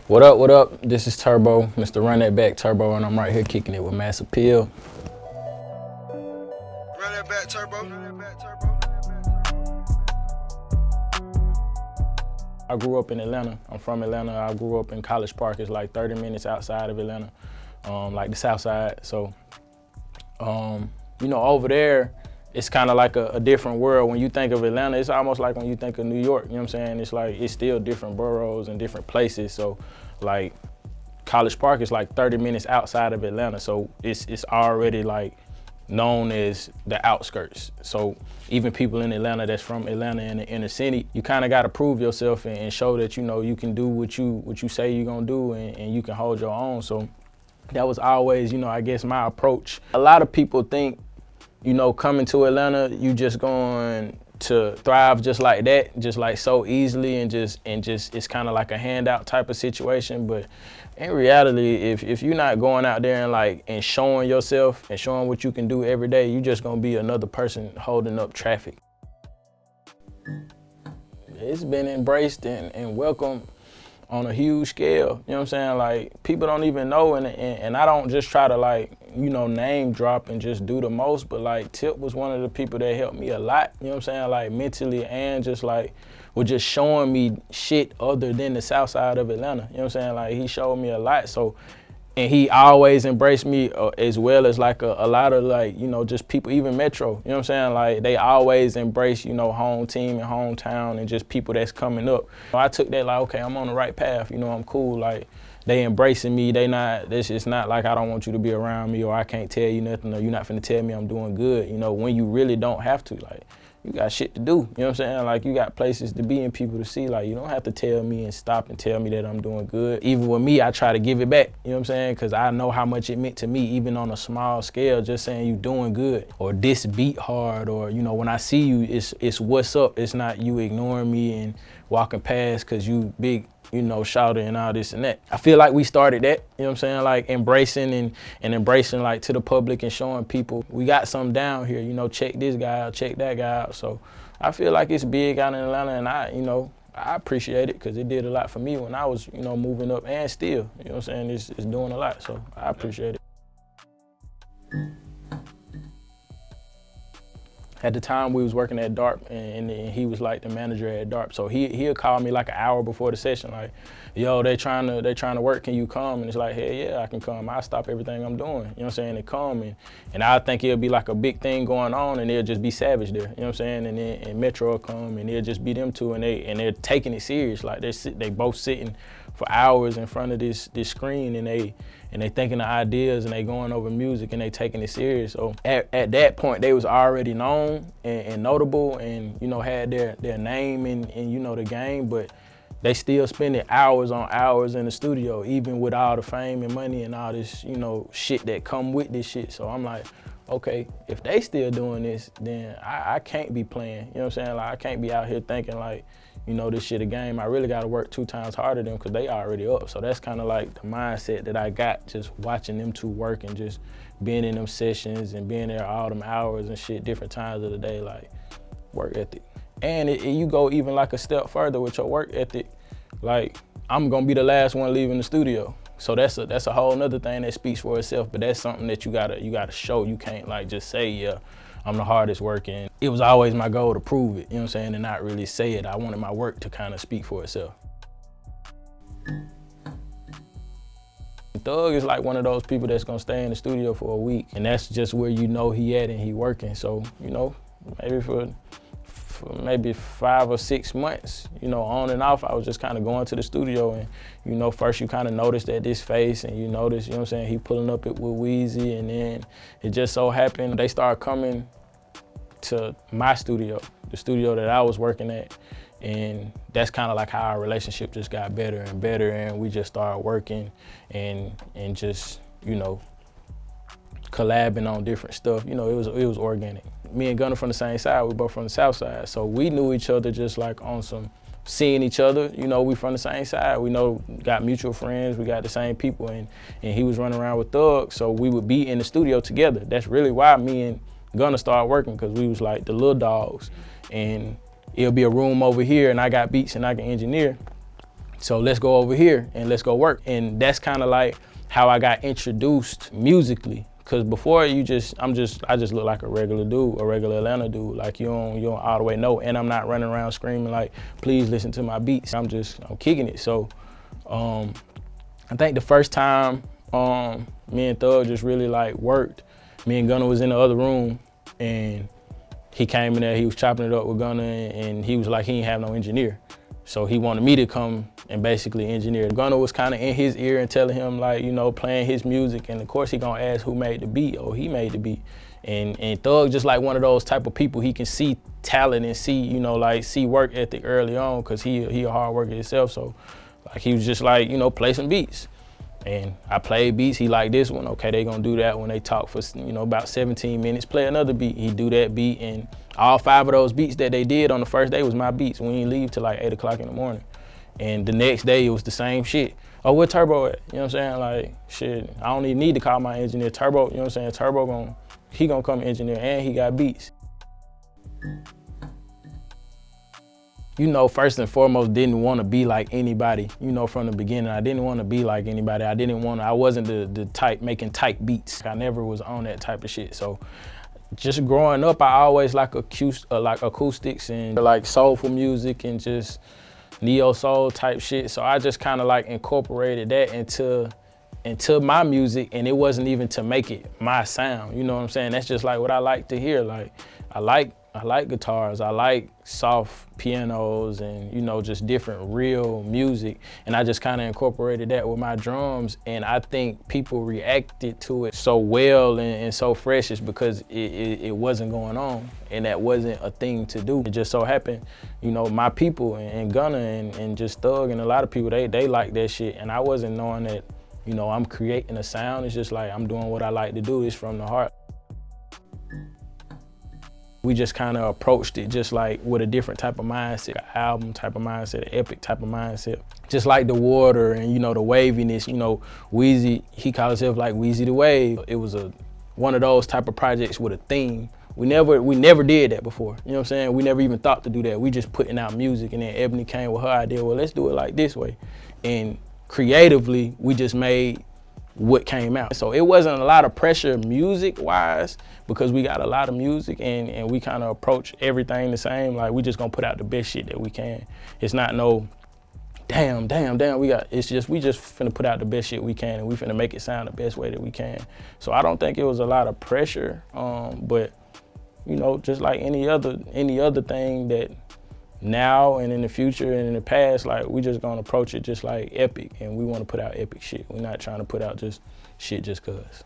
What up, what up? This is Turbo, Mr. Run That Back Turbo, and I'm right here kicking it with Mass Appeal. Run that back, Turbo. I grew up in Atlanta. I'm from Atlanta. I grew up in College Park. It's like 30 minutes outside of Atlanta, like the South Side. So, over there, it's kind of like a different world. When you think of Atlanta, it's almost like when you think of New York, you know what I'm saying? It's like, it's still different boroughs and different places. So like College Park is like 30 minutes outside of Atlanta. So it's already like known as the outskirts. So even people in Atlanta that's from Atlanta in the inner city, you kind of got to prove yourself and show that, you can do what you say you're gonna do and you can hold your own. So that was always, I guess my approach. A lot of people think, coming to Atlanta, you just going to thrive just like that, just like so easily and just it's kind of like a handout type of situation. But in reality, if you're not going out there and showing yourself and showing what you can do every day, you just gonna be another person holding up traffic. It's been embraced and welcomed on a huge scale, you know what I'm saying? Like, people don't even know, and I don't just try to name drop and just do the most, but like Tip was one of the people that helped me a lot, you know what I'm saying? Like mentally and just like, was just showing me shit other than the South Side of Atlanta, you know what I'm saying? Like, he showed me a lot, so, and he always embraced me as well as like a lot of just people, even Metro, you know what I'm saying? Like, they always embrace, home team and hometown and just people that's coming up. I took that like, okay, I'm on the right path, I'm cool. Like, they embracing me, it's not like I don't want you to be around me or I can't tell you nothing or you're not finna tell me I'm doing good, when you really don't have to. Like, you got shit to do, you know what I'm saying? Like, you got places to be and people to see. Like, you don't have to tell me and stop and tell me that I'm doing good. Even with me, I try to give it back, you know what I'm saying? Because I know how much it meant to me, even on a small scale, just saying you doing good or this beat hard or, when I see you, it's what's up. It's not you ignoring me and walking past because you big, shouting and all this and that. I feel like we started that, you know what I'm saying? Like, embracing and embracing like to the public and showing people we got something down here, check this guy out, check that guy out. So I feel like it's big out in Atlanta, and I appreciate it because it did a lot for me when I was, moving up, and still, you know what I'm saying? It's doing a lot, so I appreciate it. At the time, we was working at DARP, and he was like the manager at DARP. So he'll call me like an hour before the session, like, yo, they trying to work, can you come? And it's like, hey, yeah, I can come. I stop everything I'm doing, you know what I'm saying, and come. And I think it'll be like a big thing going on, and they'll just be savage there, you know what I'm saying? And then Metro will come, and it'll just be them two, and they're taking it serious. Like, they both sitting for hours in front of this screen, and they thinking of ideas, and they going over music, and they taking it serious. So at that point, they was already known and notable, and had their name in the game, but they still spending hours on hours in the studio, even with all the fame and money and all this shit that come with this shit. So I'm like, okay, if they still doing this, then I can't be playing, you know what I'm saying? Like, I can't be out here thinking like, this shit a game. I really gotta work 2 times harder than them because they already up. So that's kind of like the mindset that I got just watching them two work and just being in them sessions and being there all them hours and shit, different times of the day, like work ethic. And you go even like a step further with your work ethic, like I'm gonna be the last one leaving the studio. So that's a whole nother thing that speaks for itself, but that's something that you gotta show. You can't like just say, yeah, I'm the hardest working. It was always my goal to prove it, you know what I'm saying, and not really say it. I wanted my work to kind of speak for itself. Thug is like one of those people that's gonna stay in the studio for a week, and that's just where he at and he working. So, maybe for maybe 5 or 6 months, on and off, I was just kind of going to the studio, and first you kind of notice that this face, and you notice, what I'm saying, he pulling up it with Weezy, and then it just so happened they started coming to my studio, the studio that I was working at, and that's kind of like how our relationship just got better and better, and we just started working and just, collabing on different stuff. It was organic. Me and Gunna from the same side, we both from the South Side, so we knew each other just like on some seeing each other, we from the same side, we got mutual friends, we got the same people, and he was running around with Thug, so we would be in the studio together. That's really why me and Gunna started working, because we was like the little dogs, and it'll be a room over here and I got beats and I can engineer, So let's go over here and let's go work. And that's kind of like how I got introduced musically. Cause before I just look like a regular dude, a regular Atlanta dude. Like you don't all the way know. And I'm not running around screaming like, please listen to my beats. I'm kicking it. So I think the first time me and Thug just really like worked, me and Gunna was in the other room and he came in there, he was chopping it up with Gunna and he was like, he ain't have no engineer. So he wanted me to come and basically engineer. Gunna was kind of in his ear and telling him like, you know, playing his music. And of course he gonna ask who made the beat or he made the beat. And Thug just like one of those type of people, he can see talent and see, you know, like see work ethic early on cause he a hard worker himself. So like he was just like, you know, play some beats. And I played beats, he liked this one. Okay, they gonna do that when they talk for, you know, about 17 minutes, play another beat. He do that beat and all 5 of those beats that they did on the first day was my beats. We didn't leave till like 8 o'clock in the morning. And the next day it was the same shit. Oh, where Turbo at? You know what I'm saying? Like, shit, I don't even need to call my engineer Turbo, you know what I'm saying? Turbo he gonna come engineer and he got beats. You know, first and foremost, didn't want to be like anybody, you know, from the beginning. I didn't want to be like anybody. I wasn't the type making type beats. I never was on that type of shit. So just growing up, I always like acoustics and like soulful music and just neo soul type shit. So I just kind of like incorporated that into my music, and it wasn't even to make it my sound. You know what I'm saying? That's just like what I like to hear. Like I like guitars, I like soft pianos and, you know, just different real music. And I just kind of incorporated that with my drums. And I think people reacted to it so well and so fresh is because it wasn't going on and that wasn't a thing to do. It just so happened, you know, my people and Gunna and just Thug and a lot of people, they like that shit. And I wasn't knowing that, you know, I'm creating a sound. It's just like, I'm doing what I like to do. It's from the heart. We just kind of approached it just like with a different type of mindset, an album type of mindset, an epic type of mindset. Just like the water and, you know, the waviness, you know, Weezy, he called himself like Weezy the Wave. It was one of those type of projects with a theme. We never did that before, you know what I'm saying? We never even thought to do that. We just putting out music and then Ebony came with her idea, well, let's do it like this way. And creatively, we just made what came out. So it wasn't a lot of pressure music-wise because we got a lot of music and we kind of approach everything the same. Like we just gonna put out the best shit that we can. It's not no, damn, it's just, we just finna put out the best shit we can and we finna make it sound the best way that we can. So I don't think it was a lot of pressure, but you know, just like any other thing that now and in the future and in the past, like we just gonna approach it just like epic and we wanna put out epic shit. We're not trying to put out just shit just cause.